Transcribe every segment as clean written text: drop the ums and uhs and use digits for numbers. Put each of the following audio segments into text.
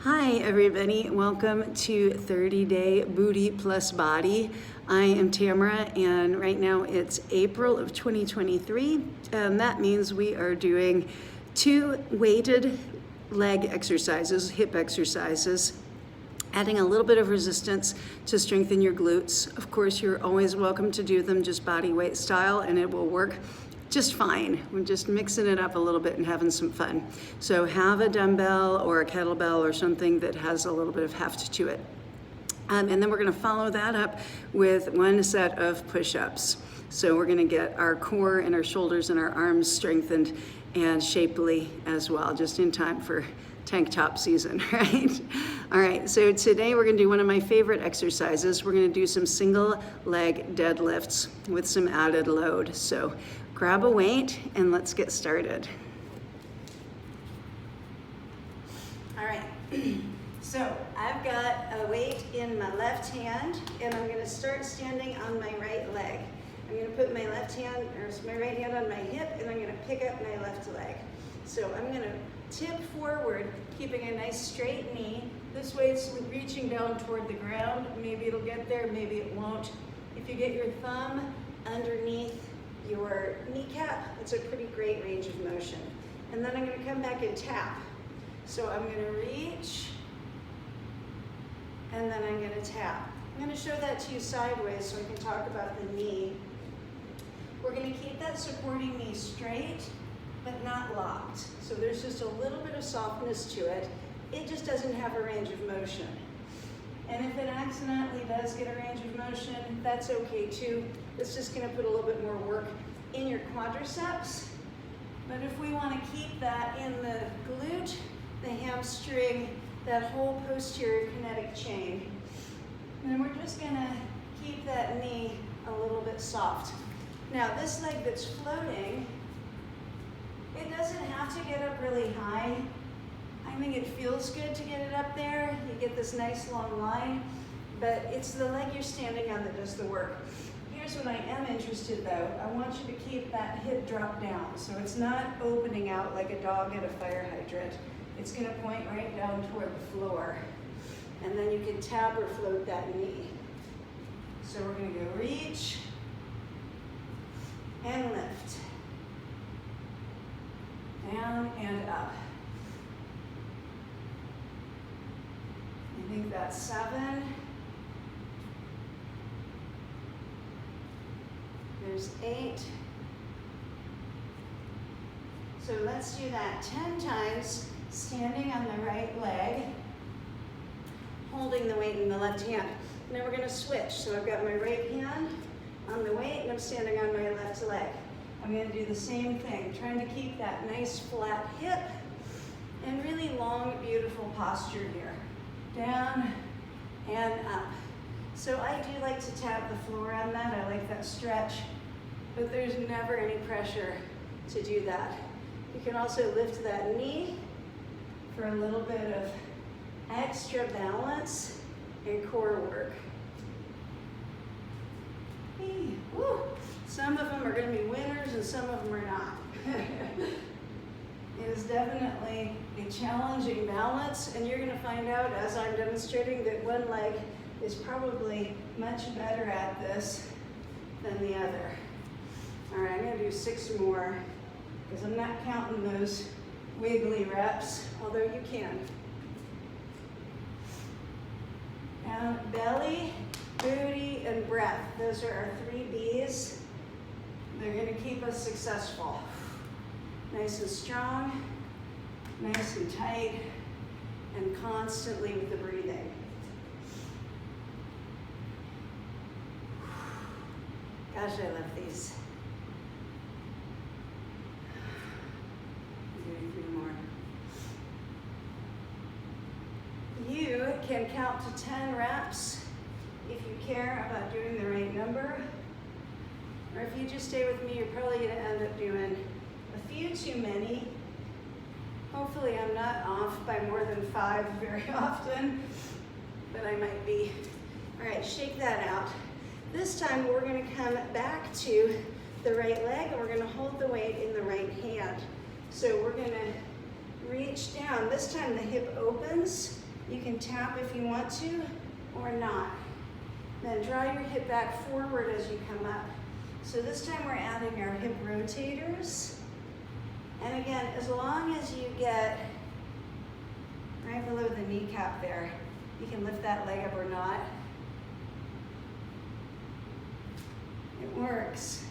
Hi everybody, welcome to 30-Day Booty Plus Body. I am Tamara and right now it's April of 2023 and that means we are doing 2 weighted leg exercises, hip exercises, adding a little bit of resistance to strengthen your glutes. Of course, you're always welcome to do them just body weight style and it will work just fine. We're just mixing it up a little bit and having some fun. So have a dumbbell or a kettlebell or something that has a little bit of heft to it. And then we're gonna follow that up with 1 set of push-ups. So we're gonna get our core and our shoulders and our arms strengthened and shapely as well, just in time for tank top season, right? All right, so today we're gonna do one of my favorite exercises. We're gonna do some single leg deadlifts with some added load. So grab a weight and let's get started. All right, so I've got a weight in my left hand and I'm gonna start standing on my right leg. I'm gonna put my left hand, or my right hand on my hip and I'm gonna pick up my left leg. So I'm gonna tip forward, keeping a nice straight knee. This way it's reaching down toward the ground. Maybe it'll get there, maybe it won't. If you get your thumb underneath your kneecap, it's a pretty great range of motion. And then I'm gonna come back and tap. So I'm gonna reach, and then I'm gonna tap. I'm gonna show that to you sideways so I can talk about the knee. We're gonna keep that supporting knee straight, but not locked. So there's just a little bit of softness to it. It just doesn't have a range of motion. And if it accidentally does get a range of motion, that's okay too. It's just gonna put a little bit more work in your quadriceps. But if we wanna keep that in the glute, the hamstring, that whole posterior kinetic chain, then we're just gonna keep that knee a little bit soft. Now this leg that's floating, it doesn't have to get up really high. I think it feels good to get it up there. You get this nice long line, but it's the leg you're standing on that does the work. Here's what I am interested though. I want you to keep that hip drop down. So it's not opening out like a dog at a fire hydrant. It's gonna point right down toward the floor. And then you can tap or float that knee. So we're gonna go reach and lift. Down and up. I think that's 7. There's 8. So let's do that 10 times, standing on the right leg, holding the weight in the left hand. Now we're gonna switch. So I've got my right hand on the weight and I'm standing on my left leg. I'm gonna do the same thing, trying to keep that nice flat hip and really long, beautiful posture here. Down and up. So I do like to tap the floor on that. I like that stretch, but there's never any pressure to do that. You can also lift that knee for a little bit of extra balance and core work. Woo. Some of them are going to be winners and some of them are not. It is definitely a challenging balance, and you're going to find out as I'm demonstrating that one leg is probably much better at this than the other. All right, I'm going to do 6 more because I'm not counting those wiggly reps, although you can. Now, belly, booty, and breath. Those are our 3 B's. They're going to keep us successful. Nice and strong, nice and tight, and constantly with the breathing. Gosh, I love these. I'm doing 3 more. You can count to 10 reps if you care about doing the right number. Or if you just stay with me, you're probably going to end up doing a few too many. Hopefully I'm not off by more than 5 very often, but I might be. All right, shake that out. This time we're going to come back to the right leg and we're going to hold the weight in the right hand. So we're going to reach down. This time the hip opens can tap if you want to or not. Then draw your hip back forward as you come up. So this time we're adding our hip rotators. And again, as long as you get right below the kneecap there, you can lift that leg up or not. It works.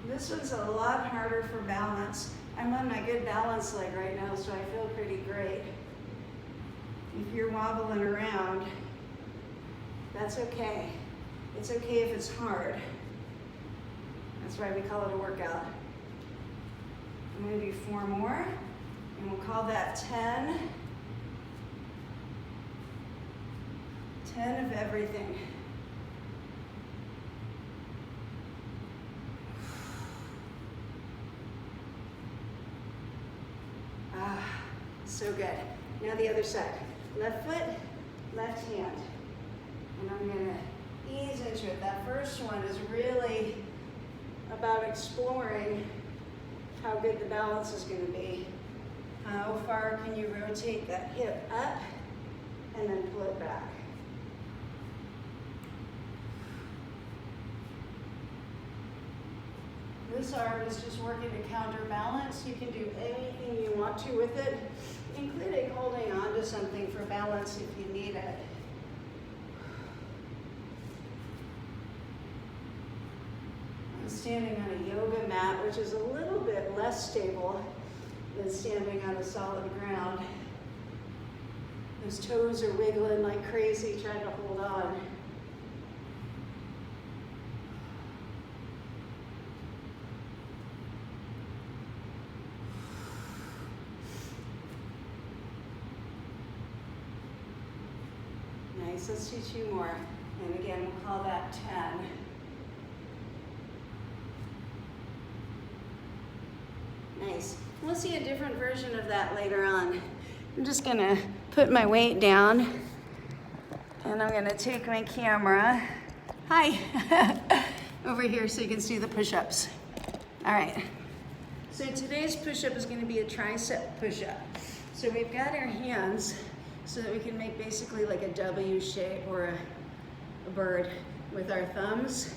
This one's a lot harder for balance. I'm on my good balance leg right now, so I feel pretty great. If you're wobbling around, that's okay. It's okay if it's hard. That's why we call it a workout. I'm going to do 4 more, and we'll call that 10. 10 of everything. Ah, so good. Now the other side. Left foot, left hand. And I'm going to ease into it. That first one is really about exploring how good the balance is going to be. How far can you rotate that hip up and then pull it back? This arm is just working to counterbalance. You can do anything you want to with it, including holding on to something for balance if you need it. I'm standing on a yoga mat, which is a little bit less stable than standing on a solid ground. Those toes are wiggling like crazy, trying to hold on. Nice, let's do 2 more. And again, we'll call that 10. Nice. We'll see a different version of that later on. I'm just gonna put my weight down and I'm gonna take my camera, hi, over here so you can see the push-ups. All right, so today's push-up is gonna be a tricep push-up. So we've got our hands so that we can make basically like a W shape or a bird with our thumbs.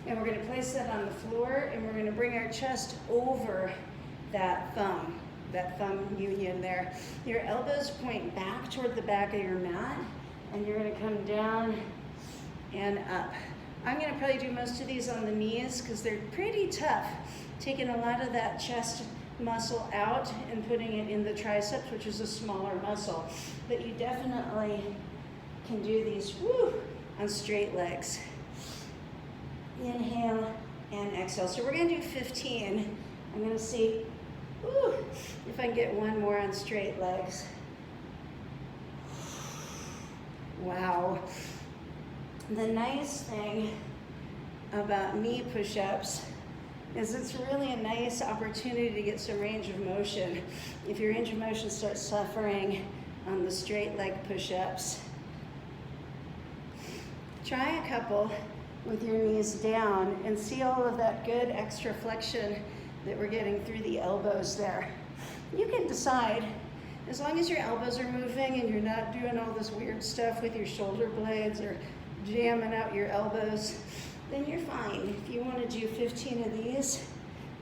And we're gonna place that on the floor and we're gonna bring our chest over that thumb union there. Your elbows point back toward the back of your mat and you're gonna come down and up. I'm gonna probably do most of these on the knees because they're pretty tough, taking a lot of that chest muscle out and putting it in the triceps, which is a smaller muscle. But you definitely can do these on straight legs. Inhale and exhale. So we're gonna do 15. I'm gonna see if I can get 1 more on straight legs. Wow. The nice thing about knee push-ups is it's really a nice opportunity to get some range of motion. If your range of motion starts suffering on the straight leg push-ups, try a couple with your knees down and see all of that good extra flexion that we're getting through the elbows there. You can decide, as long as your elbows are moving and you're not doing all this weird stuff with your shoulder blades or jamming out your elbows, then you're fine. If you want to do 15 of these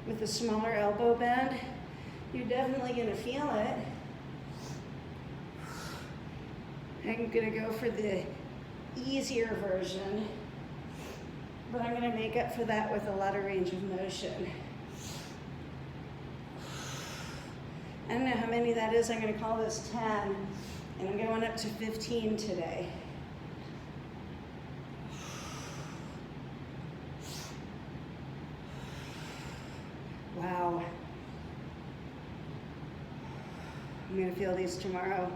with a smaller elbow bend, you're definitely going to feel it. I'm going to go for the easier version, but I'm going to make up for that with a lot of range of motion. I don't know how many that is. I'm going to call this 10, and I'm going up to 15 today. Wow. I'm going to feel these tomorrow.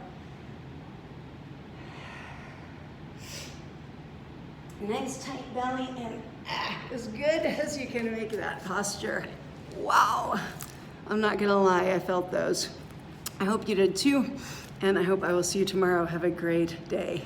Nice tight belly and as good as you can make that posture. Wow. I'm not gonna lie, I felt those. I hope you did too, and I hope I will see you tomorrow. Have a great day.